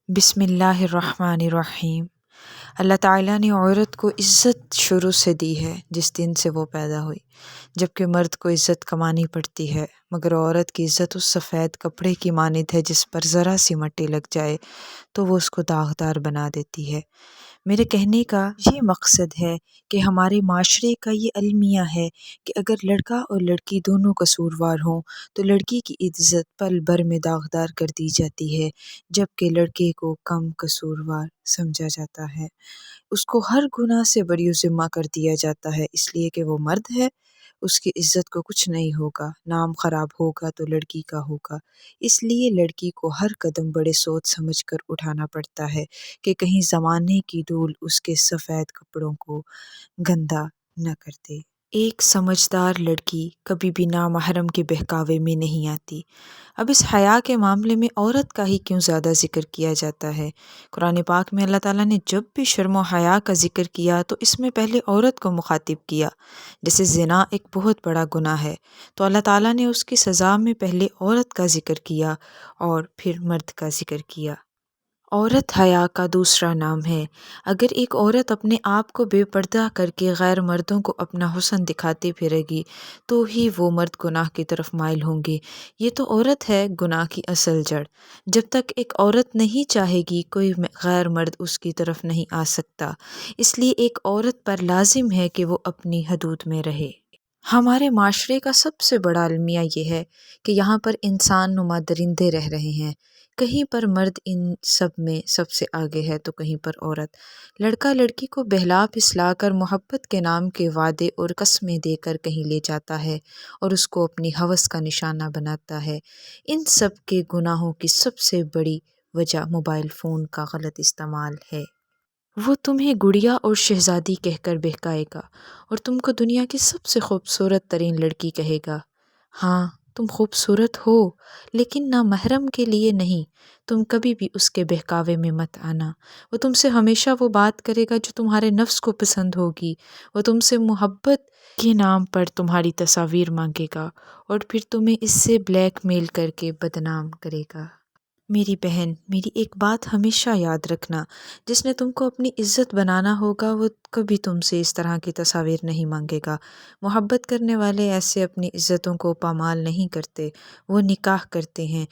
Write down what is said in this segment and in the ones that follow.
بسم اللہ الرحمن الرحیم۔ اللہ تعالیٰ نے عورت کو عزت شروع سے دی ہے جس دن سے وہ پیدا ہوئی، جبکہ مرد کو عزت کمانی پڑتی ہے، مگر عورت کی عزت اس سفید کپڑے کی مانند ہے جس پر ذرا سی مٹی لگ جائے تو وہ اس کو داغدار بنا دیتی ہے۔ میرے کہنے کا یہ مقصد ہے کہ ہمارے معاشرے کا یہ المیہ ہے کہ اگر لڑکا اور لڑکی دونوں قصوروار ہوں تو لڑکی کی عزت پل بھر میں داغدار کر دی جاتی ہے، جبکہ لڑکے کو کم قصوروار سمجھا جاتا ہے۔ اس کو ہر گناہ سے بری ذمہ کر دیا جاتا ہے، اس لیے کہ وہ مرد ہے، اس کی عزت کو کچھ نہیں ہوگا، نام خراب ہوگا تو لڑکی کا ہوگا۔ اس لیے لڑکی کو ہر قدم بڑے سوچ سمجھ کر اٹھانا پڑتا ہے کہ کہیں زمانے کی دھول اس کے سفید کپڑوں کو گندا نہ کر دے۔ ایک سمجھدار لڑکی کبھی بھی نامحرم کے بہکاوے میں نہیں آتی۔ اب اس حیا کے معاملے میں عورت کا ہی کیوں زیادہ ذکر کیا جاتا ہے؟ قرآن پاک میں اللہ تعالیٰ نے جب بھی شرم و حیا کا ذکر کیا تو اس میں پہلے عورت کو مخاطب کیا۔ جیسے زنا ایک بہت بڑا گناہ ہے تو اللہ تعالیٰ نے اس کی سزا میں پہلے عورت کا ذکر کیا اور پھر مرد کا ذکر کیا۔ عورت حیا کا دوسرا نام ہے۔ اگر ایک عورت اپنے آپ کو بے پردہ کر کے غیر مردوں کو اپنا حسن دکھاتی پھرے گی تو ہی وہ مرد گناہ کی طرف مائل ہوں گے۔ یہ تو عورت ہے گناہ کی اصل جڑ۔ جب تک ایک عورت نہیں چاہے گی کوئی غیر مرد اس کی طرف نہیں آ سکتا، اس لیے ایک عورت پر لازم ہے کہ وہ اپنی حدود میں رہے۔ ہمارے معاشرے کا سب سے بڑا المیہ یہ ہے کہ یہاں پر انسان نما درندے رہ رہے ہیں، کہیں پر مرد ان سب میں سب سے آگے ہے تو کہیں پر عورت۔ لڑکا لڑکی کو بہلا پھسلا کر محبت کے نام کے وعدے اور قسمیں دے کر کہیں لے جاتا ہے اور اس کو اپنی ہوس کا نشانہ بناتا ہے۔ ان سب کے گناہوں کی سب سے بڑی وجہ موبائل فون کا غلط استعمال ہے۔ وہ تمہیں گڑیا اور شہزادی کہہ کر بہکائے گا اور تم کو دنیا کی سب سے خوبصورت ترین لڑکی کہے گا۔ ہاں، تم خوبصورت ہو، لیکن نامحرم کے لیے نہیں۔ تم کبھی بھی اس کے بہکاوے میں مت آنا۔ وہ تم سے ہمیشہ وہ بات کرے گا جو تمہارے نفس کو پسند ہوگی۔ وہ تم سے محبت کے نام پر تمہاری تصاویر مانگے گا اور پھر تمہیں اس سے بلیک میل کر کے بدنام کرے گا۔ میری بہن، میری ایک بات ہمیشہ یاد رکھنا، جس نے تم کو اپنی عزت بنانا ہوگا وہ کبھی تم سے اس طرح کی تصاویر نہیں مانگے گا۔ محبت کرنے والے ایسے اپنی عزتوں کو پامال نہیں کرتے، وہ نکاح کرتے ہیں۔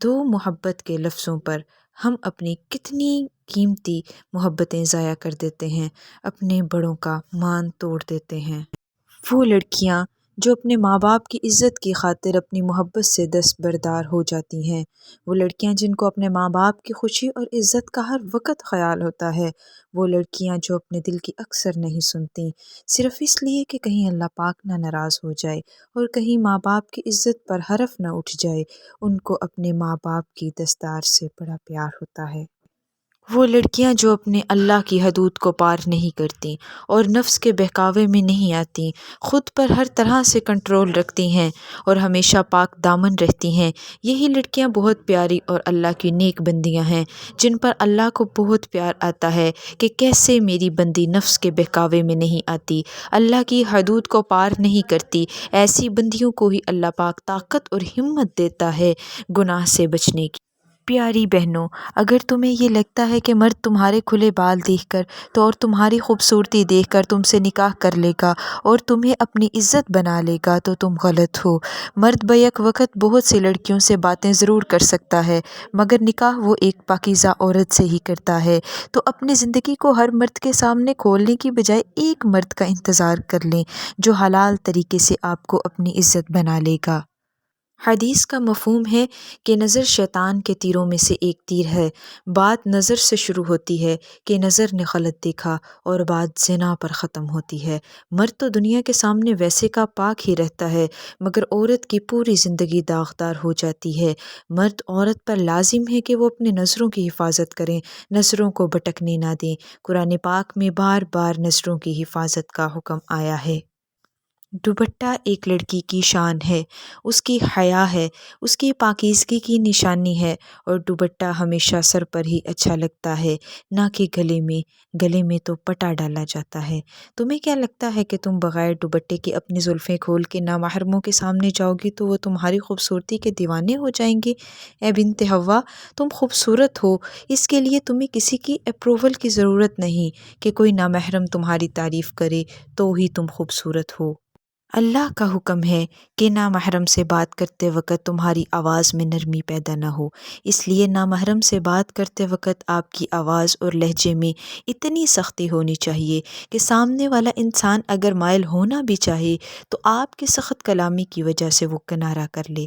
دو محبت کے لفظوں پر ہم اپنی کتنی قیمتی محبتیں ضائع کر دیتے ہیں، اپنے بڑوں کا مان توڑ دیتے ہیں۔ وہ لڑکیاں جو اپنے ماں باپ کی عزت کی خاطر اپنی محبت سے دستبردار ہو جاتی ہیں، وہ لڑکیاں جن کو اپنے ماں باپ کی خوشی اور عزت کا ہر وقت خیال ہوتا ہے، وہ لڑکیاں جو اپنے دل کی اکثر نہیں سنتی، صرف اس لیے کہ کہیں اللہ پاک نہ ناراض ہو جائے اور کہیں ماں باپ کی عزت پر حرف نہ اٹھ جائے، ان کو اپنے ماں باپ کی دستار سے بڑا پیار ہوتا ہے۔ وہ لڑکیاں جو اپنے اللہ کی حدود کو پار نہیں کرتیں اور نفس کے بہکاوے میں نہیں آتیں، خود پر ہر طرح سے کنٹرول رکھتی ہیں اور ہمیشہ پاک دامن رہتی ہیں، یہی لڑکیاں بہت پیاری اور اللہ کی نیک بندیاں ہیں، جن پر اللہ کو بہت پیار آتا ہے کہ کیسے میری بندی نفس کے بہکاوے میں نہیں آتی، اللہ کی حدود کو پار نہیں کرتی۔ ایسی بندیوں کو ہی اللہ پاک طاقت اور ہمت دیتا ہے گناہ سے بچنے کی۔ پیاری بہنوں، اگر تمہیں یہ لگتا ہے کہ مرد تمہارے کھلے بال دیکھ کر تو اور تمہاری خوبصورتی دیکھ کر تم سے نکاح کر لے گا اور تمہیں اپنی عزت بنا لے گا تو تم غلط ہو۔ مرد بیک وقت بہت سی لڑکیوں سے باتیں ضرور کر سکتا ہے، مگر نکاح وہ ایک پاکیزہ عورت سے ہی کرتا ہے۔ تو اپنی زندگی کو ہر مرد کے سامنے کھولنے کی بجائے ایک مرد کا انتظار کر لیں جو حلال طریقے سے آپ کو اپنی عزت بنا لے گا۔ حدیث کا مفہوم ہے کہ نظر شیطان کے تیروں میں سے ایک تیر ہے۔ بات نظر سے شروع ہوتی ہے کہ نظر نے غلط دیکھا اور بات زنا پر ختم ہوتی ہے۔ مرد تو دنیا کے سامنے ویسے کا پاک ہی رہتا ہے، مگر عورت کی پوری زندگی داغدار ہو جاتی ہے۔ مرد عورت پر لازم ہے کہ وہ اپنے نظروں کی حفاظت کریں، نظروں کو بھٹکنے نہ دیں۔ قرآن پاک میں بار بار نظروں کی حفاظت کا حکم آیا ہے۔ دوپٹہ ایک لڑکی کی شان ہے، اس کی حیا ہے، اس کی پاکیزگی کی نشانی ہے، اور دوپٹہ ہمیشہ سر پر ہی اچھا لگتا ہے، نہ کہ گلے میں تو پٹا ڈالا جاتا ہے۔ تمہیں کیا لگتا ہے کہ تم بغیر دوپٹے کے اپنی زلفیں کھول کے نامحرموں کے سامنے جاؤ گی تو وہ تمہاری خوبصورتی کے دیوانے ہو جائیں گے؟ اے بنت حوا، تم خوبصورت ہو، اس کے لیے تمہیں کسی کی اپروول کی ضرورت نہیں کہ کوئی نامحرم تمہاری تعریف کرے تو ہی تم خوبصورت ہو۔ اللہ کا حکم ہے کہ نامحرم سے بات کرتے وقت تمہاری آواز میں نرمی پیدا نہ ہو، اس لیے نامحرم سے بات کرتے وقت آپ کی آواز اور لہجے میں اتنی سختی ہونی چاہیے کہ سامنے والا انسان اگر مائل ہونا بھی چاہے تو آپ کی سخت کلامی کی وجہ سے وہ کنارہ کر لے۔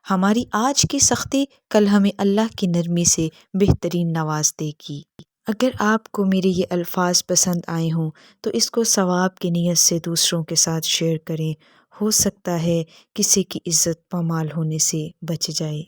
ہماری آج کی سختی کل ہمیں اللہ کی نرمی سے بہترین نواز دے گی۔ اگر آپ کو میرے یہ الفاظ پسند آئے ہوں تو اس کو ثواب کی نیت سے دوسروں کے ساتھ شیئر کریں، ہو سکتا ہے کسی کی عزت پامال ہونے سے بچ جائے۔